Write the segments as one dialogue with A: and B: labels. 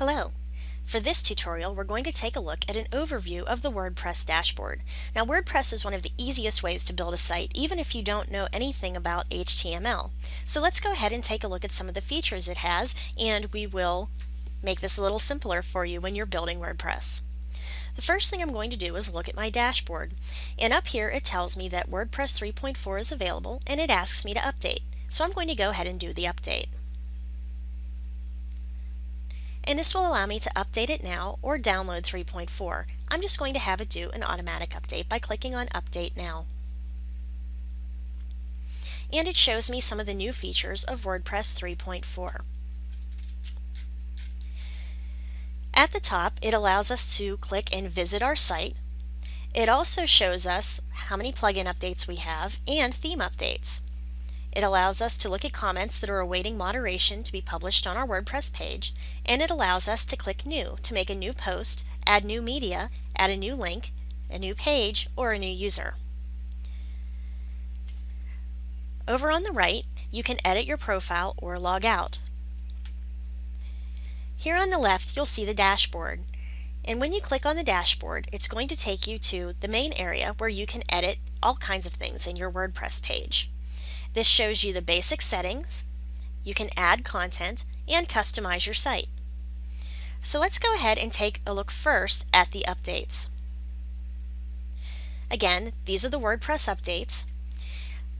A: Hello! For this tutorial, we're going to take a look at an overview of the WordPress dashboard. Now, WordPress is one of the easiest ways to build a site, even if you don't know anything about HTML. So let's go ahead and take a look at some of the features it has, and we will make this a little simpler for you when you're building WordPress. The first thing I'm going to do is look at my dashboard. And up here, it tells me that WordPress 3.4 is available, and it asks me to update. So I'm going to go ahead and do the update. And this will allow me to update it now or download 3.4. I'm just going to have it do an automatic update by clicking on Update Now. And it shows me some of the new features of WordPress 3.4. At the top, it allows us to click and visit our site. It also shows us how many plugin updates we have and theme updates. It allows us to look at comments that are awaiting moderation to be published on our WordPress page, and it allows us to click New to make a new post, add new media, add a new link, a new page, or a new user. Over on the right, you can edit your profile or log out. Here on the left, you'll see the dashboard. And when you click on the dashboard, it's going to take you to the main area where you can edit all kinds of things in your WordPress page. This shows you the basic settings, you can add content, and customize your site. So let's go ahead and take a look first at the updates. Again, these are the WordPress updates.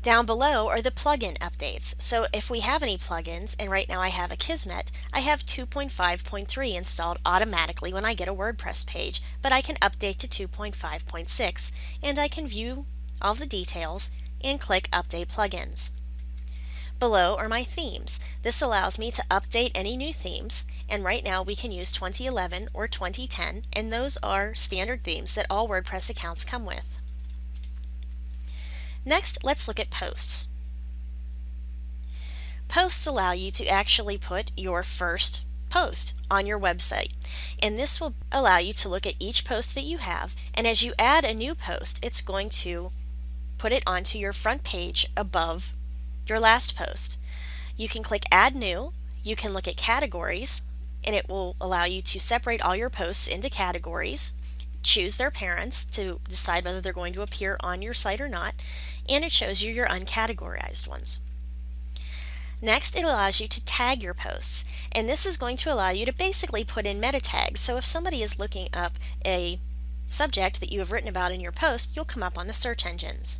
A: Down below are the plugin updates. So if we have any plugins, and right now I have Akismet, I have 2.5.3 installed automatically when I get a WordPress page, but I can update to 2.5.6, and I can view all the details and click Update Plugins. Below are my themes. This allows me to update any new themes, and right now we can use 2011 or 2010, and those are standard themes that all WordPress accounts come with. Next, let's look at posts. Posts allow you to actually put your first post on your website, and this will allow you to look at each post that you have, and as you add a new post, it's going to put it onto your front page above your last post. You can click Add New, you can look at categories, and it will allow you to separate all your posts into categories, choose their parents to decide whether they're going to appear on your site or not, and it shows you your uncategorized ones. Next, it allows you to tag your posts, and this is going to allow you to basically put in meta tags. So if somebody is looking up a subject that you have written about in your post, you'll come up on the search engines.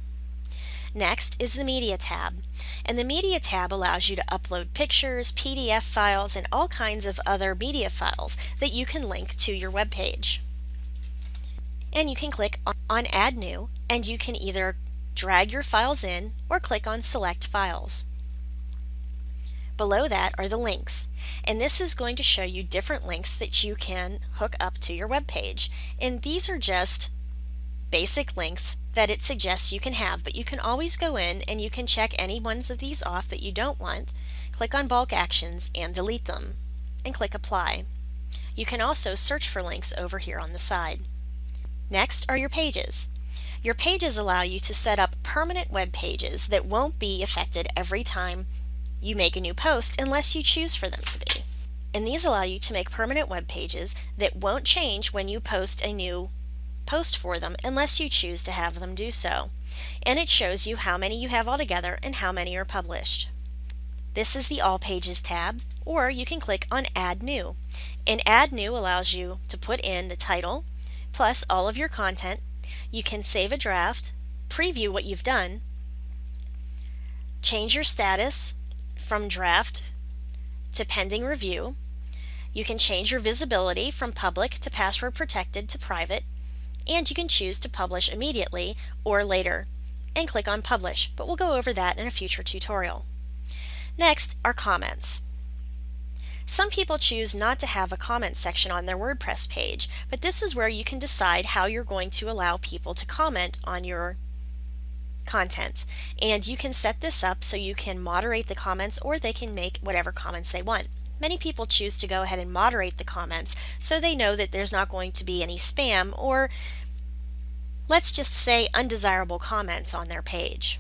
A: Next is the Media tab, and the Media tab allows you to upload pictures, PDF files, and all kinds of other media files that you can link to your web page. And you can click on Add New, and you can either drag your files in or click on Select Files. Below that are the links, and this is going to show you different links that you can hook up to your web page, and these are just basic links that it suggests you can have, but you can always go in and you can check any ones of these off that you don't want, click on Bulk Actions and delete them, and click Apply. You can also search for links over here on the side. Next are your pages. Your pages allow you to set up permanent web pages that won't be affected every time you make a new post unless you choose for them to be. And these allow you to make permanent web pages that won't change when you post a new post for them unless you choose to have them do so. And it shows you how many you have altogether and how many are published. This is the All Pages tab, or you can click on Add New. And Add New allows you to put in the title plus all of your content. You can save a draft, preview what you've done, change your status from draft to pending review. You can change your visibility from public to password protected to private, and you can choose to publish immediately or later, and click on Publish, but we'll go over that in a future tutorial. Next are comments. Some people choose not to have a comment section on their WordPress page, but this is where you can decide how you're going to allow people to comment on your content. And you can set this up so you can moderate the comments, or they can make whatever comments they want. Many people choose to go ahead and moderate the comments so they know that there's not going to be any spam or, let's just say, undesirable comments on their page.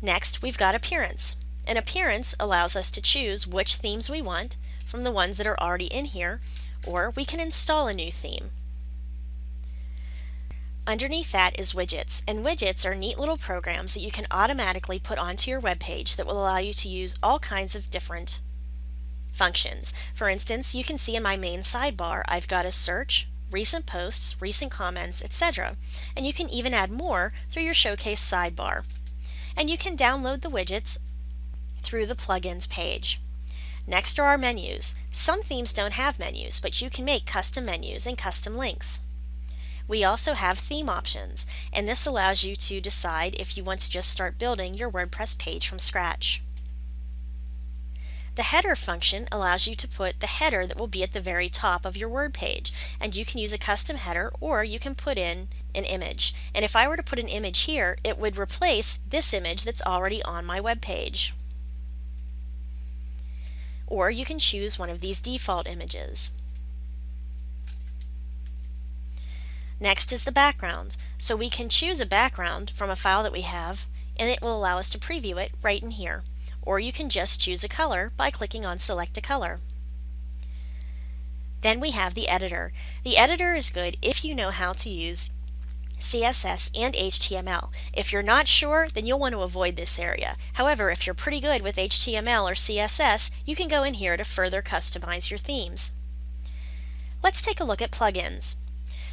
A: Next, we've got appearance. An appearance allows us to choose which themes we want, from the ones that are already in here, or we can install a new theme. Underneath that is widgets, and widgets are neat little programs that you can automatically put onto your web page that will allow you to use all kinds of different functions. For instance, you can see in my main sidebar I've got a search, recent posts, recent comments, etc. And you can even add more through your showcase sidebar. And you can download the widgets through the plugins page. Next are our menus. Some themes don't have menus, but you can make custom menus and custom links. We also have theme options, and this allows you to decide if you want to just start building your WordPress page from scratch. The header function allows you to put the header that will be at the very top of your Word page, and you can use a custom header or you can put in an image. And if I were to put an image here, it would replace this image that's already on my web page. Or you can choose one of these default images. Next is the background. So we can choose a background from a file that we have, and it will allow us to preview it right in here. Or you can just choose a color by clicking on Select a Color. Then we have the editor. The editor is good if you know how to use CSS and HTML. If you're not sure, then you'll want to avoid this area. However, if you're pretty good with HTML or CSS, you can go in here to further customize your themes. Let's take a look at plugins.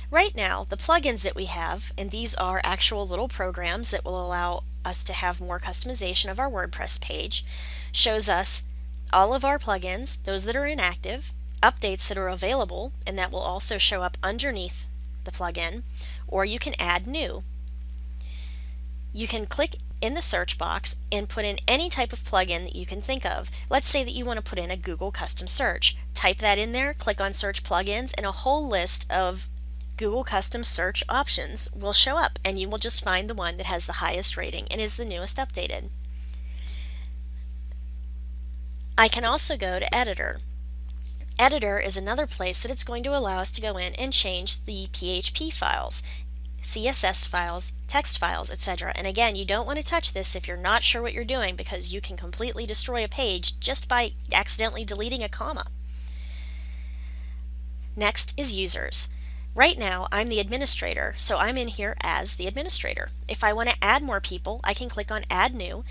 A: Right now, the plugins that we have, and these are actual little programs that will allow us to have more customization of our WordPress page, shows us all of our plugins, those that are inactive, updates that are available, and that will also show up underneath the plugin, or you can add new. You can click in the search box and put in any type of plugin that you can think of. Let's say that you want to put in a Google custom search. Type that in there, click on search plugins, and a whole list of Google custom search options will show up, and you will just find the one that has the highest rating and is the newest updated. I can also go to Editor. Editor is another place that it's going to allow us to go in and change the PHP files, CSS files, text files, etc. And again, you don't want to touch this if you're not sure what you're doing, because you can completely destroy a page just by accidentally deleting a comma. Next is users. Right now, I'm the administrator, so I'm in here as the administrator. If I want to add more people, I can click on Add New,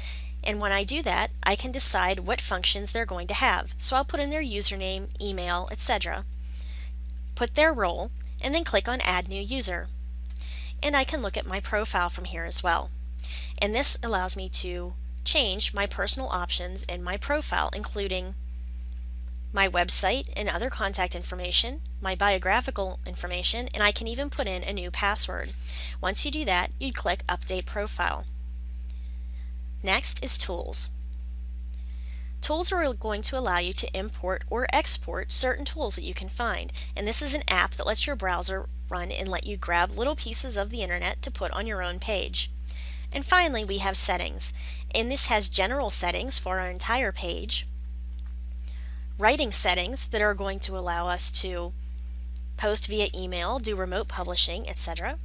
A: and when I do that, I can decide what functions they're going to have. So I'll put in their username, email, etc., put their role, and then click on Add New User. And I can look at my profile from here as well. And this allows me to change my personal options in my profile, including my website and other contact information, my biographical information, and I can even put in a new password. Once you do that, you'd click Update Profile. Next is Tools. Tools are going to allow you to import or export certain tools that you can find, and this is an app that lets your browser run and let you grab little pieces of the internet to put on your own page. And finally, we have Settings, and this has general settings for our entire page, writing settings that are going to allow us to post via email, do remote publishing, etc.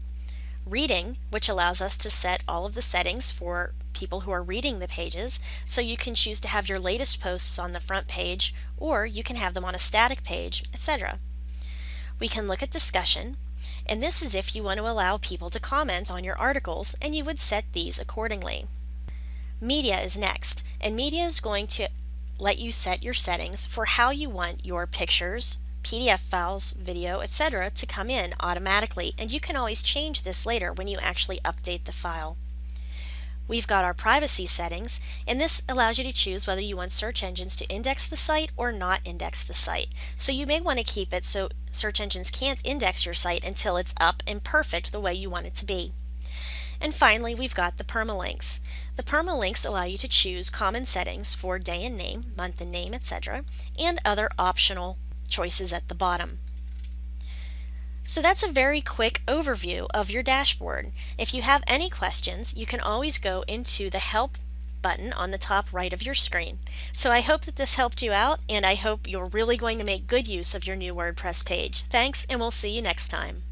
A: Reading, which allows us to set all of the settings for people who are reading the pages, so you can choose to have your latest posts on the front page, or you can have them on a static page, etc. We can look at discussion, and this is if you want to allow people to comment on your articles, and you would set these accordingly. Media is next, and media is going to let you set your settings for how you want your pictures, PDF files, video, etc. to come in automatically, and you can always change this later when you actually update the file. We've got our privacy settings, and this allows you to choose whether you want search engines to index the site or not index the site. So you may want to keep it so search engines can't index your site until it's up and perfect the way you want it to be. And finally, we've got the permalinks. The permalinks allow you to choose common settings for day and name, month and name, etc., and other optional choices at the bottom. So that's a very quick overview of your dashboard. If you have any questions, you can always go into the Help button on the top right of your screen. So I hope that this helped you out, and I hope you're really going to make good use of your new WordPress page. Thanks, and we'll see you next time.